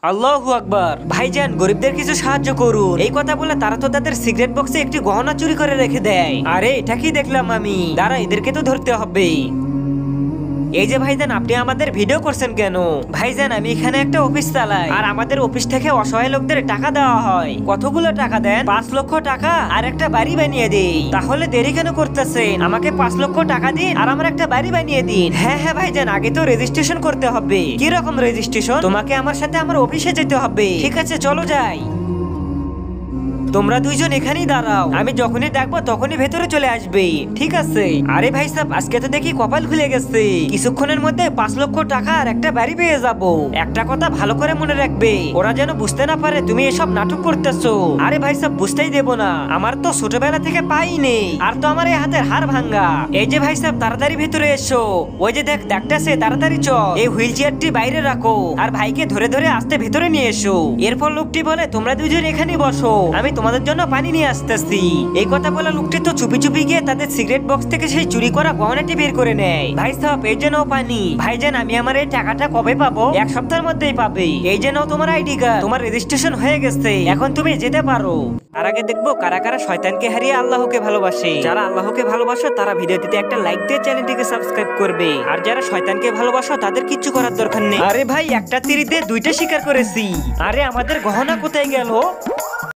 আল্লাহু আকবার। ভাইজান, গরিবদের কিছু সাহায্য করুন। এই কথা বলে তারা তো তাদের সিগারেট বক্সে একটি গহনা চুরি করে রেখে দেয়। আরে এটা কি দেখলাম আমি? দাঁড়া, এদেরকে তো ধরতে হবে। এই যে ভাইজান, আপনি আমাদের ভিডিও করছেন কেন? ভাইজান, আমি এখানে একটা অফিস চালাই, আর আমাদের অফিস থেকে অসহায় লোকদের টাকা দেওয়া হয়। কতগুলো টাকা দেন? 5 লক্ষ টাকা, আর একটা বাড়ি বানিয়ে দেই। তাহলে দেরি কেন করতেছেন? আমাকে 5 লক্ষ টাকা দিন আর আমার একটা বাড়ি বানিয়ে দিন। হ্যাঁ হ্যাঁ ভাইজান, আগে তো রেজিস্ট্রেশন করতে হবে। কি রকম রেজিস্ট্রেশন? তোমাকে আমার সাথে আমার অফিসে যেতে হবে। ঠিক আছে, চলো যাই। তোমরা দুইজন এখানেই দাঁড়াও, আমি যখনই ডাকবো তখনই ভেতরে চলে আসবে। ঠিক আছে? আরে ভাই সাহেব, আজকে তো দেখি কপাল খুলে গেছে। কিছুক্ষণের মধ্যে 5 লক্ষ টাকা আর একটা বাড়ি পেয়ে যাব। একটা কথা ভালো করে মনে রাখবে, ওরা যেন বুঝতে না পারে তুমি এসব নাটক করতেছো। আরে ভাই সাহেব, বুঝতেই দেব না, আমার তো ছোটবেলা থেকে পাই নেই, আর তো আমার এই হাতের হাড় ভাঙ্গা। এই যে ভাই সাহেব, তাড়াতাড়ি ভেতরে এসো। ওই যে দেখ, ডাকতেছে, তাড়াতাড়ি চল। এই হুইল চেয়ারটি বাইরে রাখো, আর ভাইকে ধরে ধরে আস্তে ভেতরে নিয়ে এসো। এরপর লোকটি বলে, তোমরা দুজন এখানেই বসো, আমি তোমাদের জন্য পানি নিয়ে আসতেছি। এই কথা বলা লোকটি তো চুপি চুপি গিয়ে তাদের সিগারেট বক্স থেকে সেই চুরি করা গহনাটি বের করে নেয়। ভাই সাহেব, এই যে নাও পানি। ভাইজান, আমি আমার এই টাকাটা কবে পাবো? 1 সপ্তাহের মধ্যেই পাবে। এই যে নাও তোমার আইডি কার্ড, তোমার রেজিস্ট্রেশন হয়ে গেছে, এখন তুমি যেতে পারো। তার আগে দেখবো কারা কারা শয়তানকে হারিয়ে আল্লাহকে ভালোবাসে। যারা আল্লাহকে ভালোবাসো তারা ভিডিওটিতে একটা লাইক দিয়ে চ্যানেলটিকে সাবস্ক্রাইব করবে, আর যারা শয়তানকে ভালোবাসো তাদের কিচ্ছু করার দরকার নেই। আরে ভাই, একটা তীর দিয়ে দুইটা শিকার করেছি। আরে আমাদের গহনা কোথায় গেল?